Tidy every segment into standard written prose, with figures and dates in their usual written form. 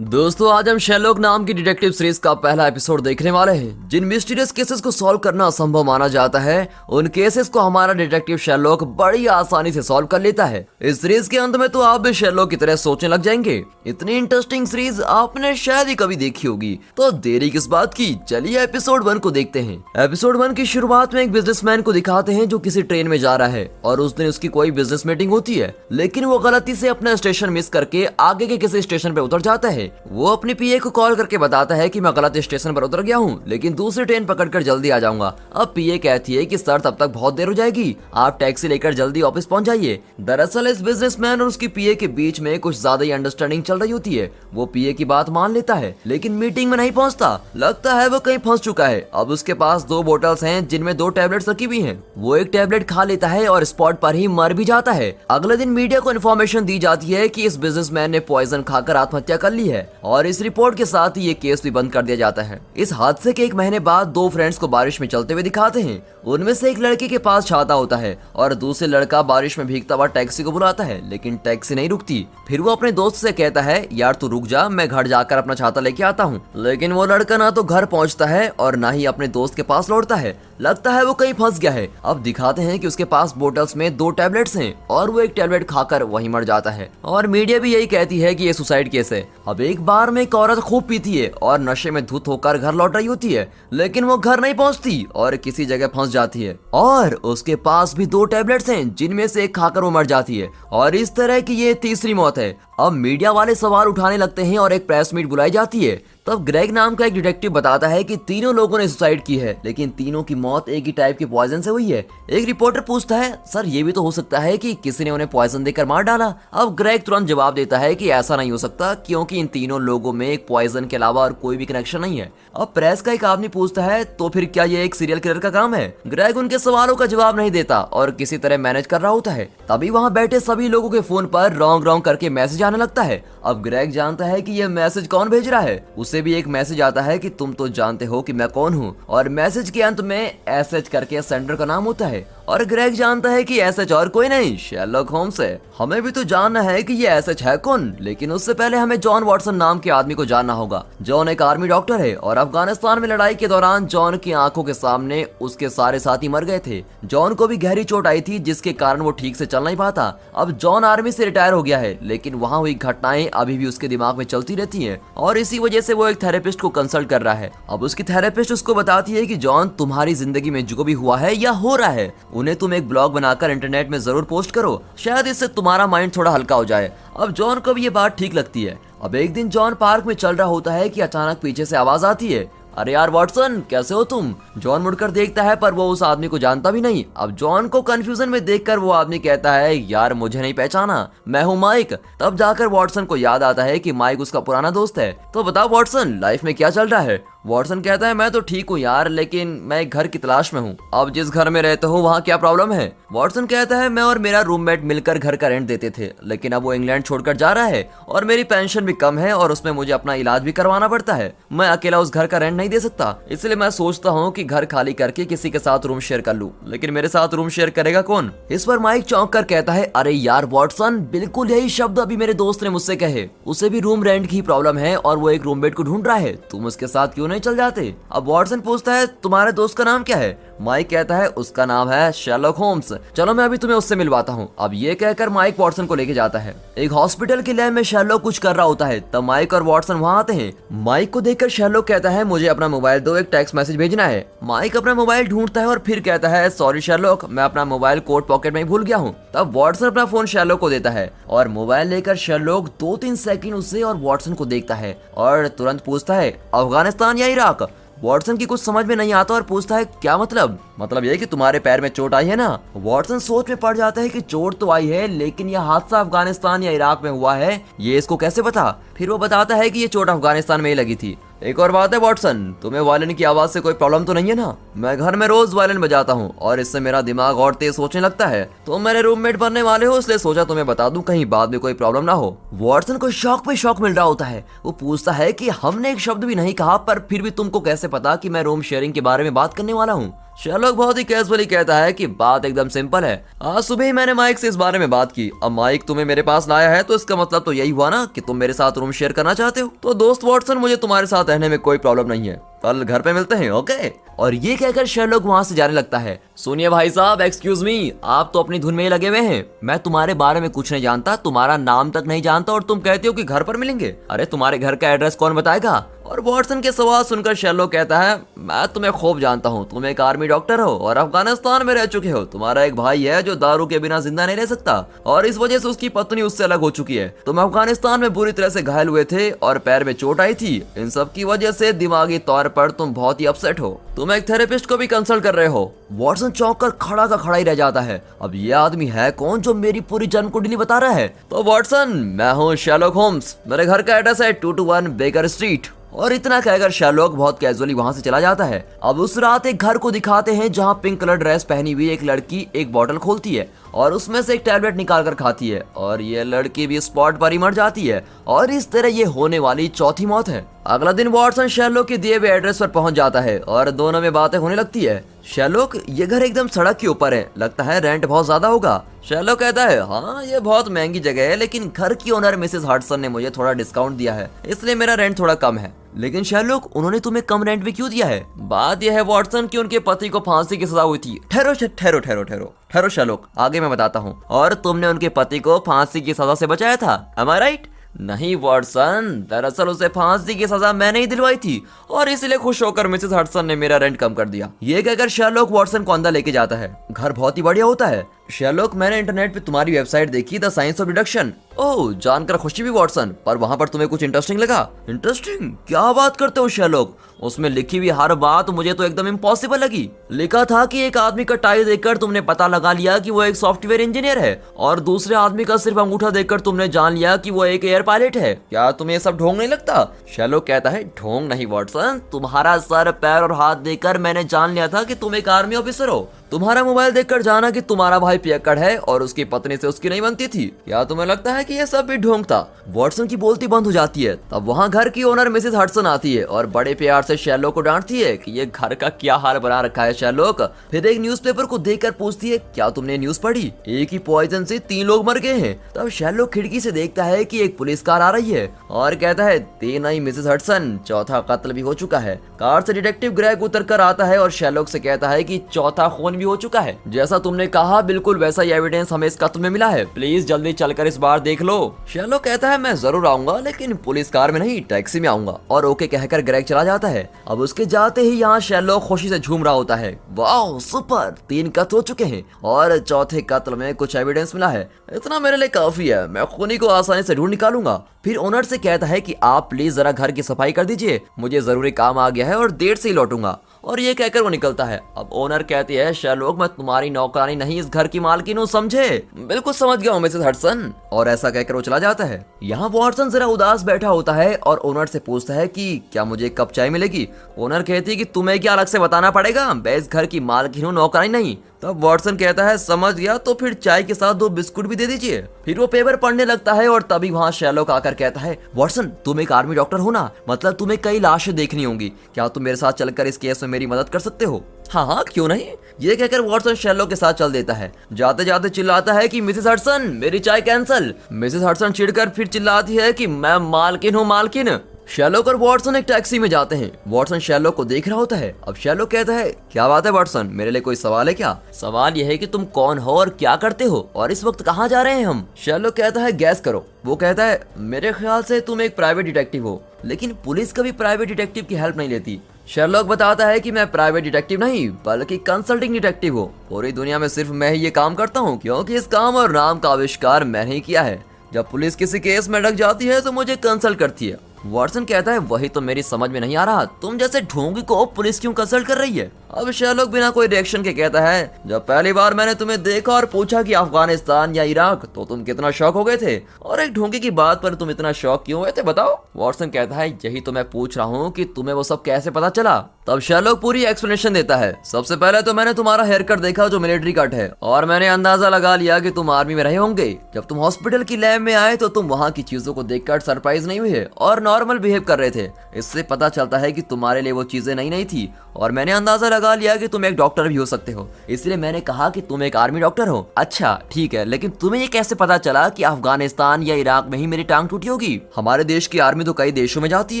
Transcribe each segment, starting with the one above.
दोस्तों आज हम शेरलॉक नाम की डिटेक्टिव सीरीज का पहला एपिसोड देखने वाले हैं। जिन मिस्टीरियस केसेस को सॉल्व करना असंभव माना जाता है उन केसेस को हमारा डिटेक्टिव शेरलॉक बड़ी आसानी से सॉल्व कर लेता है। इस सीरीज के अंत में तो आप भी शेरलॉक की तरह सोचने लग जाएंगे। इतनी इंटरेस्टिंग सीरीज आपने शायद ही कभी देखी होगी, तो देरी किस बात की, चलिए एपिसोड 1 को देखते हैं। एपिसोड 1 की शुरुआत में एक बिजनेसमैन को दिखाते हैं जो किसी ट्रेन में जा रहा है और उस दिन उसकी कोई बिजनेस मीटिंग होती है, लेकिन वो गलती से अपना स्टेशन मिस करके आगे के किसी स्टेशन पे उतर जाता है। वो अपनी पीए को कॉल करके बताता है कि मैं गलत स्टेशन पर उतर गया हूँ, लेकिन दूसरी ट्रेन पकड़कर जल्दी आ जाऊंगा। अब पीए कहती है कि सर तब तक बहुत देर हो जाएगी, आप टैक्सी लेकर जल्दी ऑफिस पहुंच जाइए। दरअसल इस बिजनेसमैन और उसकी पीए के बीच में कुछ ज्यादा ही अंडरस्टैंडिंग चल रही होती है। वो पीए की बात मान लेता है, लेकिन मीटिंग में नहीं पहुंचता। लगता है वो कहीं फंस चुका है। अब उसके पास 2 बोतल्स हैं जिनमें 2 टैबलेट्स रखी हुई हैं। वो एक टैबलेट खा लेता है और स्पॉट पर ही मर भी जाता है। अगले दिन मीडिया को इन्फॉर्मेशन दी जाती है कि इस बिजनेसमैन ने पॉइजन खाकर आत्महत्या कर ली है और इस रिपोर्ट के साथ ही ये केस भी बंद कर दिया जाता है। इस हादसे के 1 महीने बाद 2 फ्रेंड्स को बारिश में चलते हुए दिखाते हैं। उनमें से एक लड़के के पास छाता होता है और दूसरे लड़का बारिश में भीगता हुआ टैक्सी को बुलाता है, लेकिन टैक्सी नहीं रुकती। फिर वो अपने दोस्त से कहता है, यार तू रुक जा, मैं घर जाकर अपना छाता लेके आता हूँ। लेकिन वो लड़का ना तो घर पहुँचता है और ना ही अपने दोस्त के पास लौटता है। लगता है वो कहीं फंस गया है। अब दिखाते हैं कि उसके पास बोतल्स में 2 टैबलेट्स हैं और वो एक टैबलेट खाकर वहीं मर जाता है। और मीडिया भी यही कहती है कि ये सुसाइड केस है। अब एक बार में एक औरत खूब पीती है और नशे में धुत होकर घर लौट रही होती है, लेकिन वो घर नहीं पहुंचती और किसी जगह फंस जाती है और उसके पास भी 2 टैबलेट्स हैं जिनमें से एक खाकर वो मर जाती है और इस तरह की ये तीसरी मौत है। अब मीडिया वाले सवाल उठाने लगते हैं और एक प्रेस मीट बुलाई जाती है। तब ग्रेग नाम का एक डिटेक्टिव बताता है कि तीनों लोगों ने सुसाइड की है, लेकिन तीनों की मौत एक ही टाइप के पॉइजन से हुई है। एक रिपोर्टर पूछता है, सर ये भी तो हो सकता है कि किसी ने उन्हें पॉइजन देकर मार डाला। अब ग्रेग तुरंत जवाब देता है कि ऐसा नहीं हो सकता, क्योंकि इन तीनों लोगों में एक पॉइजन के अलावा और कोई भी कनेक्शन नहीं है। अब प्रेस का एक आदमी पूछता है, तो फिर क्या ये एक सीरियल किलर का काम है? ग्रेग उनके सवालों का जवाब नहीं देता और किसी तरह मैनेज कर रहा होता है। तभी वहाँ बैठे सभी लोगों के फोन पर रॉन्ग रॉन्ग करके मैसेज आने लगता है। अब ग्रेग जानता है कि यह मैसेज कौन भेज रहा है। उसे भी एक मैसेज आता है कि तुम तो जानते हो कि मैं कौन हूँ, और मैसेज के अंत में एसएच करके सेंडर का नाम होता है। और ग्रेग जानता है कि एसएच और कोई नहीं, शेरलॉक होम्स है। हमें भी तो जानना है कि ये एसएच है कौन, लेकिन उससे पहले हमें जॉन वॉटसन नाम के आदमी को जानना होगा। जॉन एक आर्मी डॉक्टर है और अफगानिस्तान में लड़ाई के दौरान जॉन की आंखों के सामने उसके सारे साथी मर गए थे। जॉन को भी गहरी चोट आई थी जिसके कारण वो ठीक से चल नहीं पाता। अब जॉन आर्मी से रिटायर हो गया है, लेकिन वहाँ हुई घटनाएं अभी भी उसके दिमाग में चलती रहती हैं और इसी वजह से वो एक थेरेपिस्ट को कंसल्ट कर रहा है। अब उसकी थेरेपिस्ट उसको बताती है कि जॉन, तुम्हारी जिंदगी में जो भी हुआ है या हो रहा है, उन्हें तुम एक ब्लॉग बनाकर इंटरनेट में जरूर पोस्ट करो, शायद इससे तुम्हारा माइंड थोड़ा हल्का हो जाए। अब जॉन को भी ये बात ठीक लगती है। अब एक दिन जॉन पार्क में चल रहा होता है कि अचानक पीछे से आवाज आती है, अरे यार वॉटसन, कैसे हो तुम? जॉन मुड़कर देखता है पर वो उस आदमी को जानता भी नहीं। अब जॉन को कंफ्यूजन में देखकर वो आदमी कहता है, यार मुझे नहीं पहचाना, मैं हूँ माइक। तब जाकर वॉटसन को याद आता है कि माइक उसका पुराना दोस्त है। तो बताओ वॉटसन, लाइफ में क्या चल रहा है? वॉटसन कहता है, मैं तो ठीक हूँ यार, लेकिन मैं एक घर की तलाश में हूँ। अब जिस घर में रहते हो वहाँ क्या प्रॉब्लम है? वॉटसन कहता है, मैं और मेरा रूममेट मिलकर घर का रेंट देते थे, लेकिन अब वो इंग्लैंड छोड़कर जा रहा है और मेरी पेंशन भी कम है और उसमें मुझे अपना इलाज भी करवाना पड़ता है। मैं अकेला उस घर का रेंट नहीं दे सकता, इसलिए मैं सोचता हूँ कि घर खाली करके किसी के साथ रूम शेयर कर लूँ, लेकिन मेरे साथ रूम शेयर करेगा कौन? इस पर माइक चौंक कर कहता है, अरे यार वॉटसन, बिल्कुल यही शब्द अभी मेरे दोस्त ने मुझसे कहे। उसे भी रूम रेंट की प्रॉब्लम है और वो एक रूममेट को ढूंढ रहा है, तुम उसके साथ क्यों नहीं चल जाते? अब वॉटसन पूछता है, तुम्हारे दोस्त का नाम क्या है? माइक कहता है, उसका नाम है शेरलॉक होम्स, चलो मैं अभी तुम्हें उससे मिलवाता हूँ। अब ये कहकर माइक वॉटसन को लेके जाता है। एक हॉस्पिटल के लैब में शेरलॉक कुछ कर रहा होता है, तब माइक और वॉटसन वहाँ आते हैं। माइक को देखकर शेरलॉक कहता है, मुझे अपना मोबाइल दो, एक टेक्स्ट मैसेज भेजना है। माइक अपना मोबाइल ढूंढता है और फिर कहता है, सॉरी शेरलॉक, मैं अपना मोबाइल कोट पॉकेट में ही भूल गया हूँ। तब वॉटसन अपना फोन शेरलॉक को देता है और मोबाइल लेकर शेरलॉक 2-3 सेकंड उसे और वॉटसन को देखता है और तुरंत पूछता है, अफगानिस्तान या इराक? वॉटसन की कुछ समझ में नहीं आता और पूछता है, क्या मतलब? मतलब ये कि तुम्हारे पैर में चोट आई है ना? वॉटसन सोच में पड़ जाता है कि चोट तो आई है, लेकिन यह हादसा अफगानिस्तान या इराक में हुआ है, ये इसको कैसे पता? फिर वो बताता है कि ये चोट अफगानिस्तान में ही लगी थी। एक और बात है वॉटसन, तुम्हें वायलिन की आवाज से कोई प्रॉब्लम तो नहीं है ना? मैं घर में रोज वायलिन बजाता हूँ और इससे मेरा दिमाग और तेज सोचने लगता है। तुम मेरे रूममेट बनने वाले हो, इसलिए सोचा तुम्हें बता दूं, कहीं बाद में कोई प्रॉब्लम ना हो। वॉटसन को शौक पे शौक मिल रहा होता है। वो पूछता है कि हमने एक शब्द भी नहीं कहा, पर फिर भी तुमको कैसे पता कि मैं रूम शेयरिंग के बारे में बात करने वाला हूँ? शेरलॉक बहुत ही कैजुअली कहता है कि बात एकदम सिंपल है। आज सुबह ही मैंने माइक से इस बारे में बात की। अब माइक तुम्हें मेरे पास लाया है तो इसका मतलब तो यही हुआ ना कि तुम मेरे साथ रूम शेयर करना चाहते हो। तो दोस्त वॉटसन, मुझे तुम्हारे साथ रहने में कोई प्रॉब्लम नहीं है, कल घर पे मिलते हैं, ओके। और ये कहकर शेरलॉक वहाँ से जाने लगता है। सुनिए भाई साहब, एक्सक्यूज मी, आप तो अपनी धुन में ही लगे हुए हैं। मैं तुम्हारे बारे में कुछ नहीं जानता, तुम्हारा नाम तक नहीं जानता और तुम कहते हो कि घर पर मिलेंगे। अरे तुम्हारे घर का एड्रेस कौन बताएगा? और वॉटसन के सवाल सुनकर शेरलॉक कहता है, मैं तुम्हें खूब जानता हूँ, तुम एक आर्मी डॉक्टर हो और अफगानिस्तान में रह चुके हो। तुम्हारा एक भाई है जो दारू के बिना जिंदा नहीं रह सकता और इस वजह से उसकी पत्नी उससे अलग हो चुकी है। तुम अफगानिस्तान में बुरी तरह से घायल हुए थे और पैर में चोट आई थी। इन सब की वजह से दिमागी तौर पर तुम बहुत ही अपसेट हो। तुम एक थेरेपिस्ट को भी कंसल्ट कर रहे हो। वॉटसन चौंक कर खड़ा का खड़ा ही रह जाता है। अब ये आदमी है कौन जो मेरी पूरी जन्म कुंडली बता रहा है? तो वॉटसन, मैं हूँ शेरलॉक होम्स, मेरे घर का एड्रेस है 221 बेकर स्ट्रीट। और इतना कहकर शेरलॉक बहुत कैजुअली वहां से चला जाता है। अब उस रात एक घर को दिखाते हैं जहां पिंक कलर ड्रेस पहनी हुई एक लड़की एक बोतल खोलती है और उसमें से एक टैबलेट निकाल कर खाती है और ये लड़की भी स्पॉट पर ही मर जाती है और इस तरह ये होने वाली चौथी मौत है। अगला दिन वॉटसन शेरलॉक के दिए हुए एड्रेस पर पहुंच जाता है और दोनों में बातें होने लगती है। शेरलॉक, ये घर एकदम सड़क के ऊपर है, लगता है रेंट बहुत ज्यादा होगा। शेरलॉक कहता है, हाँ ये बहुत महंगी जगह है, लेकिन घर की ओनर मिसेस हडसन ने मुझे थोड़ा डिस्काउंट दिया है, इसलिए मेरा रेंट थोड़ा कम है। लेकिन शेरलॉक, उन्होंने तुम्हें कम रेंट में क्यों दिया है? बात यह है वॉटसन कि उनके पति को फांसी की सजा हुई थी। ठहरो ठहरो ठहरो ठहरो ठहरो शेरलॉक, आगे मैं बताता हूँ। और तुमने उनके पति को फांसी की सजा से बचाया था, एम आई राइट? नहीं वॉटसन, दरअसल उसे फांसी की सजा मैंने ही दिलवाई थी और इसलिए खुश होकर मिसेस हडसन ने मेरा रेंट कम कर दिया। ये कहकर शेरलॉक वॉटसन को अंदर लेके जाता है। घर बहुत ही बढ़िया होता है। शेरलॉक, मैंने इंटरनेट पे तुम्हारी वेबसाइट देखी, द साइंस ऑफ डिडक्शन। ओह, जानकर खुशी भी वॉटसन, पर वहाँ पर तुम्हें कुछ इंटरेस्टिंग लगा? इंटरेस्टिंग? क्या बात करते हो शेरलॉक? उसमें लिखी हुई हर बात मुझे तो एकदम इम्पॉसिबल लगी। लिखा था कि एक आदमी का टाई देखकर तुमने पता लगा लिया कि वो एक सॉफ्टवेयर इंजीनियर है और दूसरे आदमी का सिर्फ अंगूठा देखकर तुमने जान लिया कि वो एक एयर पायलट है। क्या तुम्हें सब ढोंग नहीं लगता? शेरलॉक कहता है, ढोंग नहीं वॉटसन, तुम्हारा सर, पैर और हाथ देखकर मैंने जान लिया था कि तुम एक आर्मी ऑफिसर हो। तुम्हारा मोबाइल देखकर जाना कि तुम्हारा भाई पियक्कड़ है और उसकी पत्नी से उसकी नहीं बनती थी। क्या तुम्हें लगता है कि यह सब भी ढोंग था? वॉटसन की बोलती बंद हो जाती है। तब वहाँ घर की ओनर मिसेस हडसन आती है और बड़े प्यार से शेरलॉक को डांटती है कि ये घर का क्या हाल बना रखा है शेरलॉक। फिर एक न्यूज़पेपर को देखकर पूछती है, क्या तुमने न्यूज पढ़ी? एक ही पॉइजन से 3 लोग मर गए हैं। तब शेरलॉक खिड़की से देखता है कि एक पुलिस कार आ रही है और कहता है, 3 नहीं मिसेस हडसन, चौथा कत्ल भी हो चुका है। कार से डिटेक्टिव ग्रेग उतर कर आता है और शेरलॉक से कहता है कि चौथा खून भी हो चुका है। जैसा तुमने कहा बिल्कुल वैसा ही एविडेंस हमें इस कत्ल में मिला है। प्लीज जल्दी चलकर इस बार देख लो। शेरलॉक कहता है, मैं जरूर आऊंगा, लेकिन पुलिस कार में नहीं, टैक्सी में आऊंगा। और ओके कहकर ग्रेग चला जाता है। अब उसके जाते ही यहाँ शेरलॉक खुशी से झूम रहा होता है। वाह सुपर, 3 कत्ल हो चुके हैं और चौथे कत्ल में कुछ एविडेंस मिला है। इतना मेरे लिए काफी है, मैं खूनी को आसानी से ढूंढ निकालूंगा। फिर ओनर से कहता है कि आप प्लीज जरा घर की सफाई कर दीजिए, मुझे जरूरी काम आ गया है और देर से ही लौटूंगा। और ये कहकर वो निकलता है। अब ओनर कहती है, शेरलॉक मैं तुम्हारी नौकरानी नहीं, इस घर की मालकिन हूँ, समझे? बिल्कुल समझ गया हूँ मिसेस हडसन। और ऐसा कहकर वो चला जाता है। यहाँ वॉटसन जरा उदास बैठा होता है और ओनर से पूछता है कि क्या मुझे एक कप चाय मिलेगी? ओनर कहती है कि तुम्हें क्या अलग से बताना पड़ेगा, मैं इस घर की मालकिन हूँ, नौकरानी नहीं। तब वॉटसन कहता है, समझ गया, तो फिर चाय के साथ 2 बिस्कुट भी दे दीजिए। फिर वो पेपर पढ़ने लगता है और तभी वहाँ शेरलॉक आकर कहता है, वॉटसन तुम एक आर्मी डॉक्टर हो ना, मतलब तुम्हें कई लाशें देखनी होंगी, क्या तुम मेरे साथ चलकर इस केस में मेरी मदद कर सकते हो? हाँ हाँ क्यों नहीं। ये कहकर वॉटसन शेरलॉक के साथ चल देता है। जाते जाते चिल्लाता है कि मिसेस हडसन मेरी चाय कैंसिल। मिसेस हडसन चिढ़कर फिर चिल्लाती है कि मैं मालकिन हूँ, मालकिन। शेरलॉक और वॉटसन एक टैक्सी में जाते हैं। वॉटसन शेरलॉक को देख रहा होता है। अब शेरलॉक कहता है, क्या बात है वॉटसन, मेरे लिए कोई सवाल है क्या? सवाल यह है कि तुम कौन हो और क्या करते हो और इस वक्त कहाँ जा रहे हैं हम? शेरलॉक कहता है, गैस करो। वो कहता है, मेरे ख्याल से तुम एक प्राइवेट डिटेक्टिव हो, लेकिन पुलिस कभी प्राइवेट डिटेक्टिव की हेल्प नहीं लेती। शेरलॉक बताता है कि मैं प्राइवेट डिटेक्टिव नहीं बल्कि कंसल्टिंग डिटेक्टिव हूँ। पूरी दुनिया में सिर्फ मैं ही ये काम करता हूँ, क्योंकि इस काम और नाम का आविष्कार मैंने ही किया है। जब पुलिस किसी केस में अटक जाती है तो मुझे कंसल्ट करती है। वॉटसन कहता है, वही तो मेरी समझ में नहीं आ रहा, तुम जैसे ढोंगी को पुलिस क्यों कंसल्ट कर रही है? अब शेरलॉक बिना कोई रिएक्शन के कहता है, जब पहली बार मैंने तुम्हें देखा और पूछा कि अफगानिस्तान या इराक, तो तुम कितना शॉक हो गए थे, और एक ढोंगी की बात पर तुम इतना शॉक क्यों हुए थे, बताओ? वॉटसन कहता है, यही तो मैं पूछ रहा हूँ कि तुम्हें वो सब कैसे पता चला? तब शेरलॉक पूरी एक्सप्लेनेशन देता है। सबसे पहले तो मैंने तुम्हारा हेयर कट देखा जो मिलिट्री कट है, और मैंने अंदाजा लगा लिया कि तुम आर्मी में रहे होंगे। जब तुम हॉस्पिटल की लैब में आए तो तुम वहाँ की चीजों को देखकर सरप्राइज नहीं हुए और नॉर्मल बिहेव कर रहे थे। इससे पता चलता है कि तुम्हारे लिए वो चीजें नई नहीं थी, और मैंने अंदाजा लगा लिया कि तुम एक डॉक्टर भी हो सकते हो, इसलिए मैंने कहा कि तुम एक आर्मी डॉक्टर हो। अच्छा ठीक है, लेकिन तुम्हें ये कैसे पता चला कि अफगानिस्तान या इराक में ही मेरी टांग टूटी होगी? हमारे देश की आर्मी तो कई देशों में जाती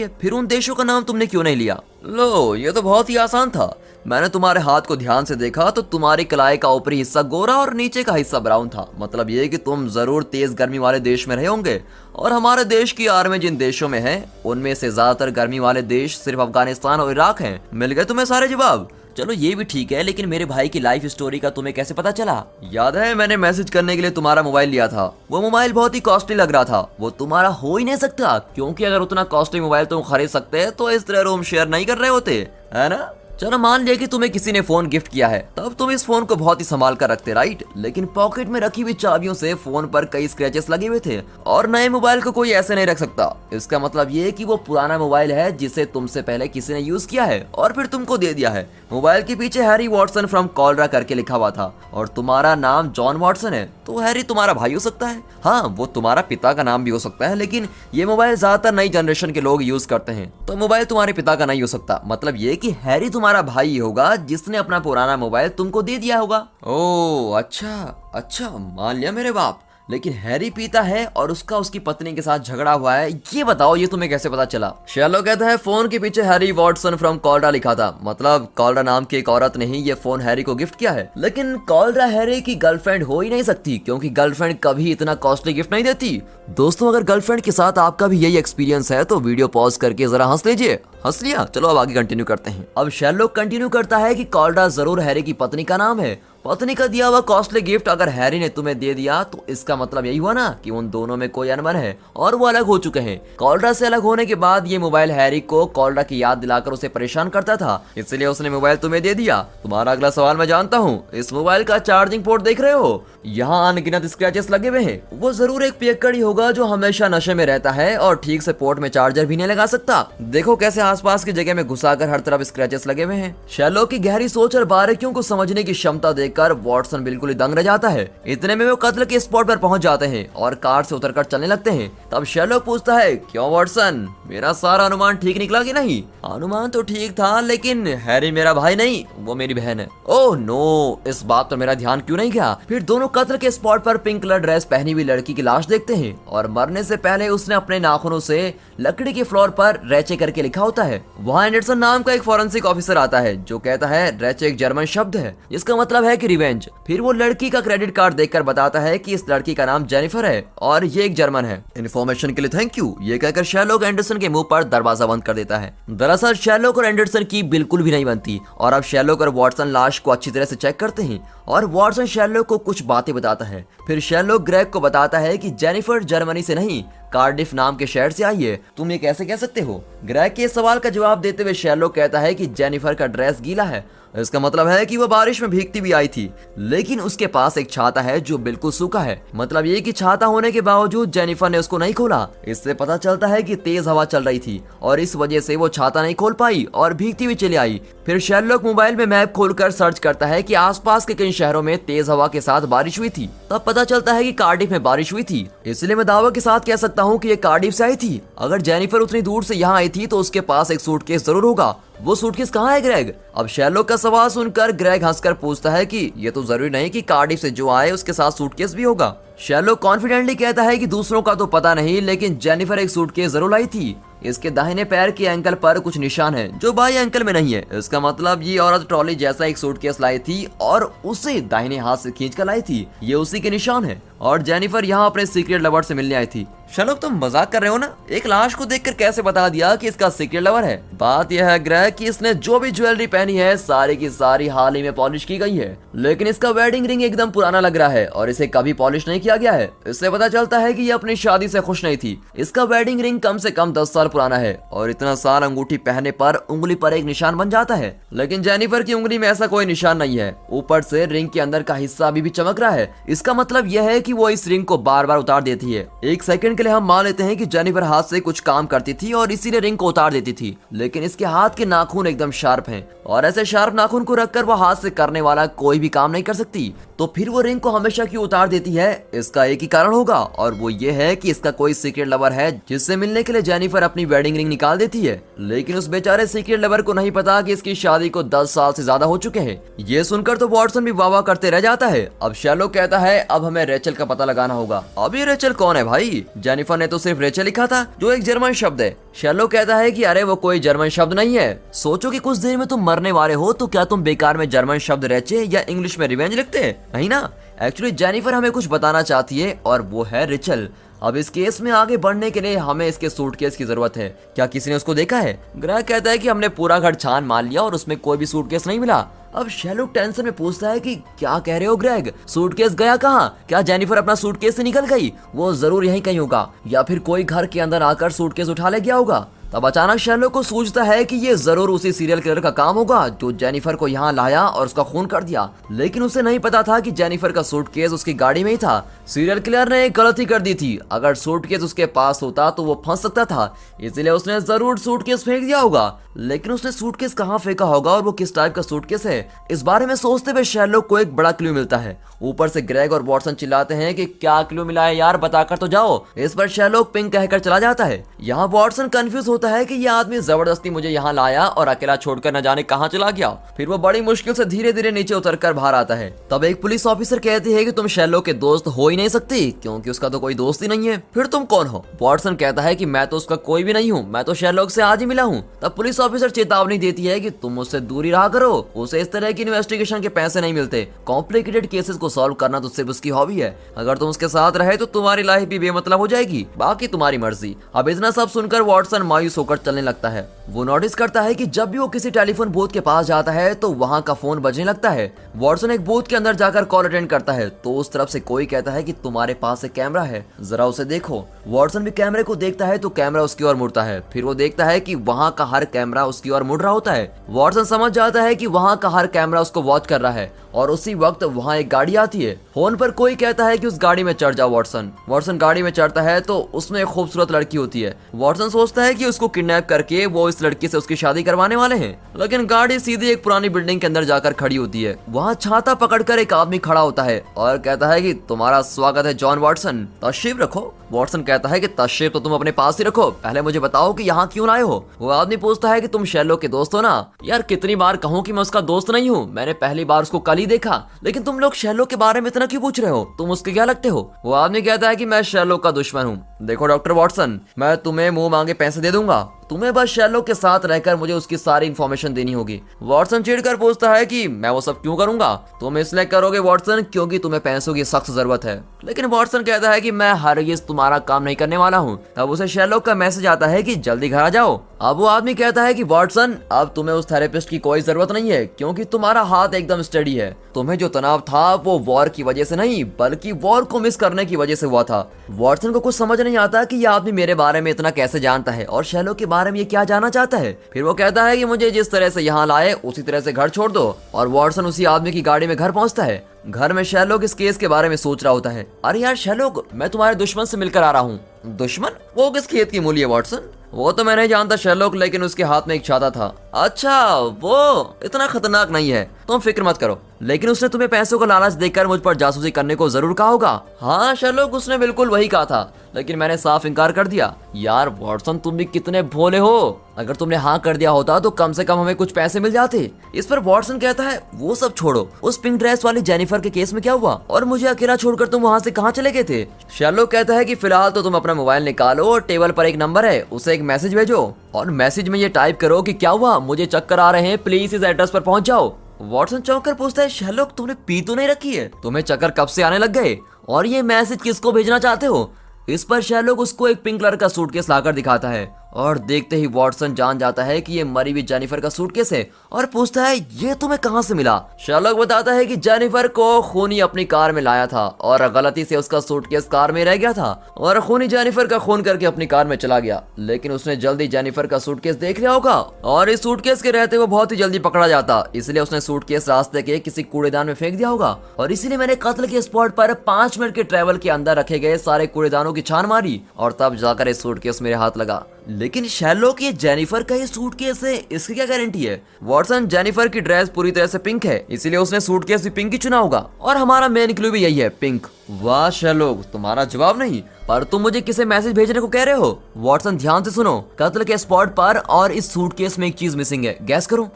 है, फिर उन देशों का नाम तुमने क्यों नहीं लिया? लो, ये तो बहुत ही आसान था। मैंने तुम्हारे हाथ को ध्यान से देखा तो तुम्हारी कलाई का ऊपरी हिस्सा गोरा और नीचे का हिस्सा ब्राउन था। मतलब ये कि तुम जरूर तेज गर्मी वाले देश में रहे होंगे, और हमारे देश की आर्मी जिन देशों में है उनमें से ज्यादातर गर्मी वाले देश सिर्फ अफगानिस्तान और इराक हैं। मिल गए तुम्हें सारे जवाब? चलो ये भी ठीक है, लेकिन मेरे भाई की लाइफ स्टोरी का तुम्हें कैसे पता चला? याद है मैंने मैसेज करने के लिए तुम्हारा मोबाइल लिया था। वो मोबाइल बहुत ही कॉस्टली लग रहा था। वो तुम्हारा हो ही नहीं सकता, क्योंकि अगर उतना कॉस्टली मोबाइल तुम खरीद सकते तो इस तरह रूम शेयर नहीं कर रहे होते, है ना? चलो मान लिया कि तुम्हें किसी ने फोन गिफ्ट किया है, तब तुम इस फोन को बहुत ही संभाल कर रखते, राइट? लेकिन पॉकेट में रखी हुई चाबियों से फोन पर कई स्क्रैचेस लगे हुए थे, और नए मोबाइल को कोई ऐसे नहीं रख सकता। इसका मतलब ये कि वो पुराना मोबाइल है जिसे तुमसे पहले किसी ने यूज किया है और फिर तुमको दे दिया है। मोबाइल के पीछे हैरी वॉटसन फ्रॉम कॉलरा करके लिखा हुआ था, और तुम्हारा नाम जॉन वॉटसन है, तो हैरी तुम्हारा भाई हो सकता है। हाँ, वो तुम्हारा पिता का नाम भी हो सकता है, लेकिन ये मोबाइल ज्यादातर नई जनरेशन के लोग यूज करते हैं, तो मोबाइल तुम्हारे पिता का नहीं हो सकता। मतलब ये कि हैरी तुम्हारा भाई होगा जिसने अपना पुराना मोबाइल तुमको दे दिया होगा। ओह अच्छा, मान लिया मेरे बाप। लेकिन हैरी पीता है और उसका उसकी पत्नी के साथ झगड़ा हुआ है, ये बताओ ये तुम्हें कैसे पता चला? शेरलॉक कहता है फोन के पीछे हैरी वॉटसन फ्रॉम कॉलरा लिखा था। मतलब कॉलरा नाम की एक औरत ने ही ये फोन हैरी को गिफ्ट किया है। लेकिन कॉलरा हैरी की गर्लफ्रेंड हो ही नहीं सकती, क्योंकि गर्लफ्रेंड कभी इतना कॉस्टली गिफ्ट नहीं देती। दोस्तों, अगर गर्लफ्रेंड के साथ आपका भी यही एक्सपीरियंस है तो वीडियो पॉज करके जरा हंस लीजिए। हंस लिया? चलो अब आगे कंटिन्यू करते हैं। अब शेरलॉक कंटिन्यू करता है कि कॉलरा जरूर हैरी की पत्नी का नाम है। पत्नी का दिया हुआ कॉस्टली गिफ्ट अगर हैरी ने तुम्हें दे दिया तो इसका मतलब यही हुआ ना कि उन दोनों में कोई अनबन है और वो अलग हो चुके हैं। कॉलरा से अलग होने के बाद ये मोबाइल हैरी को कॉलरा की याद दिलाकर उसे परेशान करता था, इसलिए उसने मोबाइल तुम्हें दे दिया। तुम्हारा अगला सवाल मैं जानता हूँ। इस मोबाइल का चार्जिंग पोर्ट देख रहे हो? यहाँ अनगिनत स्क्रैचेस लगे हुए हैं। वो जरूर एक पियक्कड़ ही होगा जो हमेशा नशे में रहता है और ठीक से पोर्ट में चार्जर भी नहीं लगा सकता। देखो कैसे आसपास की जगह में घुसाकर हर तरफ स्क्रैचेस लगे हुए हैं। शेरलॉक की गहरी सोच और बारीकियों को समझने की क्षमता देखकर वॉटसन बिल्कुल ही दंग रह जाता है। इतने में वो कत्ल के स्पॉट पर पहुंच जाते हैं और कार से उतरकर चलने लगते हैं। तब शेरलॉक पूछता है, क्यों वॉटसन, मेरा सारा अनुमान ठीक निकला कि नहीं? अनुमान तो ठीक था, लेकिन हैरी मेरा भाई नहीं, वो मेरी बहन है। ओह नो, इस बात पर मेरा ध्यान क्यों नहीं गया? फिर दोनों कत्ल के स्पॉट पर पिंक कलर ड्रेस पहनी हुई लड़की की लाश देखते हैं, और मरने से पहले उसने अपने नाखूनों से लकड़ी के फ्लोर पर रेचे करके लिखा होता है। वहाँ एंडरसन नाम का एक फॉरेंसिक ऑफिसर आता है जो कहता है रेचे एक जर्मन शब्द है, जिसका मतलब है कि रिवेंज। फिर वो लड़की का क्रेडिट कार्ड देखकर बताता है कि इस लड़की का नाम जेनिफर है और ये एक जर्मन है। इन्फॉर्मेशन के लिए थैंक यू, ये कहकर शेरलॉक एंडरसन के मुंह पर दरवाजा बंद कर देता है। दरअसल शेरलॉक और एंडरसन की बिल्कुल भी नहीं बनती, और अब शेरलॉक और वॉटसन लाश को अच्छी तरह से चेक करते हैं, और वॉटसन शेरलॉक को कुछ बातें बताता है। फिर शेरलॉक ग्रेग को बताता है कि जेनिफर जर्मनी से नहीं, कार्डिफ नाम के शहर से आई है। तुम ये कैसे कह सकते हो? ग्रेग के सवाल का जवाब देते हुए शेरलॉक कहता है कि जेनिफर का ड्रेस गीला है, इसका मतलब है कि वो बारिश में भीगती भी आई थी, लेकिन उसके पास एक छाता है जो बिल्कुल सूखा है। मतलब ये कि छाता होने के बावजूद जेनिफर ने उसको नहीं खोला। इससे पता चलता है कि तेज हवा चल रही थी और इस वजह से वो छाता नहीं खोल पाई और भीगती हुई चली आई। फिर शेरलॉक मोबाइल में मैप खोलकर सर्च करता है कि आसपास के किन शहरों में तेज हवा के साथ बारिश हुई थी। तब पता चलता है कि कार्डिफ में बारिश हुई थी। इसलिए मैं दावा के साथ कह सकता हूँ कि ये कार्डिफ से आई थी। अगर जेनिफर उतनी दूर से यहाँ आई थी तो उसके पास एक सूटकेस जरूर होगा। वो सूटकेस कहाँ है ग्रेग? अब शेरलॉक का सवाल सुनकर ग्रेग हंसकर पूछता है कि ये तो जरूरी नहीं कि कार्डिफ से जो आए उसके साथ सूटकेस भी होगा। शेरलॉक कॉन्फिडेंटली कहता है कि दूसरों का तो पता नहीं, लेकिन जेनिफर एक सूटकेस जरूर लाई थी। इसके दाहिने पैर के एंकल पर कुछ निशान है जो बाएं एंकल में नहीं है। इसका मतलब ये औरत ट्रॉली जैसा एक सूटकेस लाई थी और उसे दाहिने हाथ से खींच कर लाई थी। ये उसी के निशान है, और जेनिफर यहाँ अपने सीक्रेट लवर से मिलने आई थी। शेरलॉक, तुम मजाक कर रहे हो ना? एक लाश को देखकर कैसे बता दिया कि इसका सीक्रेट लवर है? बात यह है ग्रेग कि इसने जो भी ज्वेलरी पहनी है सारी की सारी हाल ही में पॉलिश की गई है, लेकिन इसका वेडिंग रिंग एकदम पुराना लग रहा है और इसे कभी पॉलिश नहीं किया गया है। इससे पता चलता है कि ये अपनी शादी से खुश नहीं थी। इसका वेडिंग रिंग कम से कम 10 साल पुराना है और इतना साल अंगूठी पहनने पर उंगली पर एक निशान बन जाता है, लेकिन जेनिफर की उंगली में ऐसा कोई निशान नहीं है। ऊपर से रिंग के अंदर का हिस्सा अभी भी चमक रहा है। इसका मतलब यह है कि वो इस रिंग को बार बार उतार देती है। एक सेकंड के लिए हम मान लेते हैं कि जेनिफर हाथ से कुछ काम करती थी और इसीलिए रिंग को उतार देती थी, लेकिन लेकिन इसके हाथ के नाखून एकदम शार्प हैं और ऐसे शार्प नाखून को रखकर वो हाथ से करने वाला कोई भी काम नहीं कर सकती। तो फिर वो रिंग को हमेशा क्यों उतार देती है? इसका एक ही कारण होगा और वो ये है कि इसका कोई सीक्रेट लवर है जिससे मिलने के लिए जेनिफर अपनी वेडिंग रिंग निकाल देती है। लेकिन उस बेचारे सीक्रेट लवर को नहीं पता कि इसकी शादी को 10 साल से ज्यादा हो चुके हैं। ये सुनकर तो वॉटसन भी वाह करते रह जाता है। अब शेरलॉक कहता है अब हमें रेचल का पता लगाना होगा। अब ये रेचल कौन है भाई? जेनिफर ने तो सिर्फ रेचल लिखा था जो एक जर्मन शब्द है। शेरलॉक कहता है कि अरे वो कोई जर्मन शब्द नहीं है। सोचो कि कुछ देर में तुम मरने वाले हो तो क्या तुम बेकार में जर्मन शब्द रेचे या इंग्लिश में रिवेंज लिखते हैं? नहीं ना। एक्चुअली जेनिफर हमें कुछ बताना चाहती है और वो है रेचल। अब इस केस में आगे बढ़ने के लिए हमें इसके सूटकेस की जरूरत है। क्या किसी ने उसको देखा है? ग्रेग कहता है कि हमने पूरा घर छान मार लिया और उसमें कोई भी सूटकेस नहीं मिला। अब शेरलॉक टेंशन में पूछता है कि क्या कह रहे हो ग्रेग? सूटकेस गया कहाँ? क्या जेनिफर अपना सूटकेस से निकल गई? वो जरूर यहीं कहीं होगा या फिर कोई घर के अंदर आकर सूटकेस उठा ले गया होगा। तब अचानक शेरलॉक को सूझता है कि ये जरूर उसी सीरियल किलर का काम होगा जो जेनिफर को यहाँ लाया और उसका खून कर दिया। लेकिन उसे नहीं पता था कि जेनिफर का सूटकेस उसकी गाड़ी में ही था। सीरियल किलर ने एक गलती कर दी थी। अगर सूटकेस उसके पास होता तो वो फंस सकता था, इसलिए उसने जरूर सूटकेस फेंक दिया होगा। लेकिन उसने सूटकेस कहाँ फेंका होगा और वो किस टाइप का सूटकेस है, इस बारे में सोचते हुए शेरलॉक को एक बड़ा क्लू मिलता है। ऊपर से ग्रेग और वॉटसन चिल्लाते हैं कि क्या क्लू मिला है यार, बताकर तो जाओ। इस पर शेरलॉक पिंक कहकर चला जाता है। यहाँ वॉटसन कंफ्यूज होता है कि यह आदमी जबरदस्ती मुझे यहाँ लाया और अकेला छोड़कर न जाने कहाँ चला गया। फिर वो बड़ी मुश्किल से धीरे धीरे नीचे उतरकर बाहर आता है। तब एक पुलिस ऑफिसर कहती है कि तुम शेरलॉक के दोस्त हो ही नहीं सकती क्योंकि उसका तो कोई दोस्त ही नहीं है। फिर तुम कौन हो? वॉटसन कहता है कि मैं तो उसका कोई भी नहीं हूँ, मैं तो शेरलॉक से आज ही मिला हूँ। तब पुलिस ऑफिसर चेतावनी देती है कि तुम उससे दूरी रहा करो, उसे इस तरह की इन्वेस्टिगेशन के पैसे नहीं मिलते। कॉम्प्लिकेटेड केसेस को सॉल्व करना तो सिर्फ उसकी हॉबी है। अगर तुम उसके साथ रहे तो तुम्हारी लाइफ भी बेमतलब हो जाएगी, बाकी तुम्हारी मर्जी। अब इतना सब सुनकर वॉटसन मायूस होकर चलने लगता है। वो नोटिस करता है कि जब भी वो किसी टेलीफोन बूथ के पास जाता है तो वहाँ का फोन बजने लगता है। वॉटसन एक बूथ के अंदर जाकर कॉल अटेंड करता है तो उस तरफ से कोई कहता है कि तुम्हारे पास एक कैमरा है, जरा उसे देखो। वॉटसन भी कैमरे को देखता है तो कैमरा उसकी ओर मुड़ता है। फिर वो देखता है कि वहाँ का हर कैमरा उसकी ओर मुड़ रहा होता है। वॉटसन समझ जाता है कि वहाँ का हर कैमरा उसको वॉच कर रहा है और उसी वक्त वहाँ एक गाड़ी आती है। फोन पर कोई कहता है कि उस गाड़ी में चढ़ जाओ वॉटसन। वॉटसन गाड़ी में चढ़ता है तो उसमें एक खूबसूरत लड़की होती है। वॉटसन सोचता है कि उसको किडनैप करके वो इस लड़की से उसकी शादी करवाने वाले हैं, लेकिन गाड़ी सीधे एक पुरानी बिल्डिंग के अंदर जाकर खड़ी होती है। वहाँ छाता पकड़कर एक आदमी खड़ा होता है और कहता है कि तुम्हारा स्वागत है जॉन वॉटसन, तशरीफ रखो। वॉटसन कहता है कि तशरीफ तो तुम अपने पास ही रखो, पहले मुझे बताओ कि यहाँ क्यों आए हो। वो आदमी पूछता है कि तुम शेरलॉक के दोस्त हो ना? यार कितनी बार कहूँ कि मैं उसका दोस्त नहीं हूँ, मैंने पहली बार उसको कल ही देखा, लेकिन तुम लोग शेरलॉक के बारे में इतना क्यों पूछ रहे हो? तुम उसके क्या लगते हो? वो आदमी कहता है कि मैं शेरलॉक का दुश्मन हूँ। देखो डॉक्टर वॉटसन, मैं तुम्हें मुंह मांगे पैसे दे दूंगा, तुम्हें बस शेरलॉक के साथ रहकर मुझे उसकी सारी इन्फॉर्मेशन देनी होगी। वॉटसन चिढ़कर पूछता है कि मैं वो सब क्यों करूंगा? तुम इसलिए करोगे वॉटसन क्योंकि तुम्हें पैसों की सख्त जरूरत है। लेकिन वॉटसन कहता है कि मैं हरगिज़ तुम्हारा काम नहीं करने वाला हूँ। तब उसे शेरलॉक का मैसेज आता है कि जल्दी घर आ जाओ। अब वो आदमी कहता है कि वॉटसन, अब तुम्हें उस थेरेपिस्ट की कोई जरूरत नहीं है क्योंकि तुम्हारा हाथ एकदम स्टडी है। तुम्हें जो तनाव था वो वॉर की वजह से नहीं बल्कि वॉर को मिस करने की वजह से हुआ था। वॉटसन को कुछ समझ नहीं आता कि यह आदमी मेरे बारे में इतना कैसे जानता है और शेरलॉक के बारे में ये क्या जानना चाहता है। फिर वो कहता है कि मुझे जिस तरह से यहाँ लाए उसी तरह से घर छोड़ दो और वॉटसन उसी आदमी की गाड़ी में घर पहुंचता है। घर में शेरलॉक इस केस के बारे में सोच रहा होता है। अरे यार शेरलॉक, मैं तुम्हारे दुश्मन से मिलकर आ रहा हूँ। दुश्मन? वो किस खेत की मूली है वॉटसन? वो तो मैं नहीं जानता शेरलॉक, लेकिन उसके हाथ में एक छाता था। अच्छा, वो इतना खतरनाक नहीं है, तुम फिक्र मत करो। लेकिन उसने तुम्हें पैसों का लालच देकर मुझ पर जासूसी करने को जरूर कहा होगा। हाँ शेरलॉक, उसने बिल्कुल वही कहा था, लेकिन मैंने साफ इनकार कर दिया। यार वॉटसन, तुम भी कितने भोले हो। अगर तुमने हाँ कर दिया होता तो कम से कम हमें कुछ पैसे मिल जाते। इस पर वॉटसन कहता है वो सब छोड़ो, उस पिंक ड्रेस वाली जेनिफर के केस में क्या हुआ और मुझे अकेला छोड़कर तुम वहाँ से कहाँ चले गए थे? शेरलॉक कहता है कि फिलहाल तो तुम अपना मोबाइल निकालो और टेबल पर एक नंबर है, उसे एक मैसेज भेजो और मैसेज में ये टाइप करो कि क्या हुआ, मुझे चक्कर आ रहे हैं, प्लीज इस एड्रेस पर पहुंच जाओ। वॉटसन चौंक कर पूछता है शेरलॉक, तुमने पी तो नहीं रखी है? तुम्हें चक्कर कब से आने लग गए और ये मैसेज किसको भेजना चाहते हो? इस पर शेरलॉक उसको एक पिंक कलर का सूटकेस लाकर दिखाता है और देखते ही वॉटसन जान जाता है कि ये मरी हुई जेनिफर का सूटकेस है और पूछता है ये तुम्हें कहां से मिला? शेरलॉक बताता है कि जेनिफर को खूनी अपनी कार में लाया था और गलती से उसका सूटकेस कार में रह गया था और खूनी जेनिफर का खून करके अपनी कार में चला गया। लेकिन उसने जल्दी जेनिफर का सूटकेस देख लिया होगा और इस सूटकेस के रहते वो बहुत ही जल्दी पकड़ा जाता, इसलिए उसने सूटकेस रास्ते के किसी कूड़ेदान में फेंक दिया होगा और इसीलिए मैंने कत्ल के स्पॉट पर 5 मिनट के ट्रेवल के अंदर रखे गए सारे कूड़ेदानों की छान मारी और तब जाकर इस सूटकेस मेरे हाथ लगा। लेकिन शैरलॉक ये जेनिफर का ही सूटकेस है, इसकी क्या गारंटी है? वॉटसन, जेनिफर की ड्रेस पूरी तरह से पिंक है, इसीलिए उसने सूटकेस भी पिंक ही चुना होगा और हमारा मेन क्लू भी यही है, पिंक। वाह शैरलॉक, तुम्हारा जवाब नहीं, पर तुम मुझे किसे मैसेज भेजने को कह रहे हो? वॉटसन ध्यान से सुनो, कत्ल के स्पॉट पर और इस सूटकेस में एक चीज मिसिंग है, गैस करो।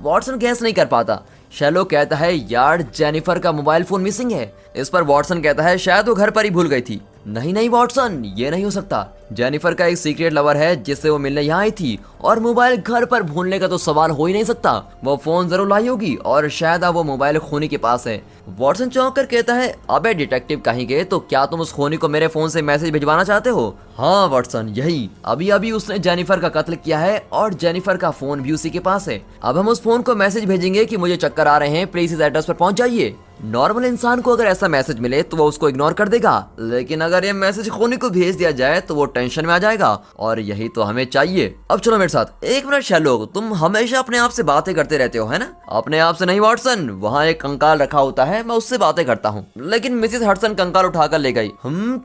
वॉटसन गैस नहीं कर पाता। शैरलॉक कहता है यार जेनिफर का मोबाइल फोन मिसिंग है। इस पर वॉटसन कहता है शायद वो घर पर ही भूल गई थी। नहीं नहीं वॉटसन, ये नहीं हो सकता। जेनिफर का एक सीक्रेट लवर है जिससे वो मिलने यहाँ आई थी और मोबाइल घर पर भूलने का तो सवाल हो ही नहीं सकता। वो फोन जरूर लाई होगी और शायद अब वो मोबाइल खूनी के पास है। वॉटसन चौंक कर कहता है अबे डिटेक्टिव कहीं गए, तो क्या तुम उस खूनी को मेरे फोन से मैसेज भिजवाना चाहते हो? हाँ वॉटसन, यही, अभी अभी उसने जेनिफर का कत्ल किया है और जेनिफर का फोन भी उसी के पास है। अब हम उस फोन को मैसेज भेजेंगे कि मुझे चक्कर आ रहे हैं, प्लीज इस एड्रेस पर पहुंच जाइए। नॉर्मल इंसान को अगर ऐसा मैसेज मिले तो वो उसको इग्नोर कर देगा, लेकिन अगर ये मैसेज खूनी को भेज दिया जाए तो वो टेंशन में आ जाएगा और यही तो हमें चाहिए। अब चलो मेरे साथ। एक मिनट शैरलॉक, तुम हमेशा अपने आप से बातें करते रहते हो है ना? अपने आप से नहीं वॉटसन, वहाँ एक कंकाल रखा होता है, मैं उससे बातें करता हूँ। लेकिन मिसेस हडसन कंकाल उठाकर ले गई।